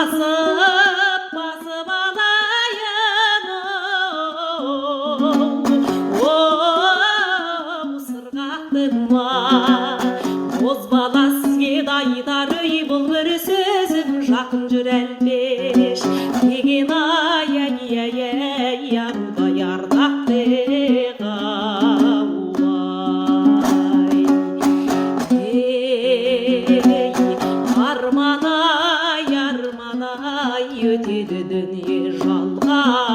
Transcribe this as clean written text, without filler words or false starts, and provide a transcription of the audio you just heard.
басып алайын сырғаттыма бозбала сізге дайдарый бұл бір сөзім жақын жүр әлпеш деген ай арудай ардақтық арман ай өтеді дүние жалға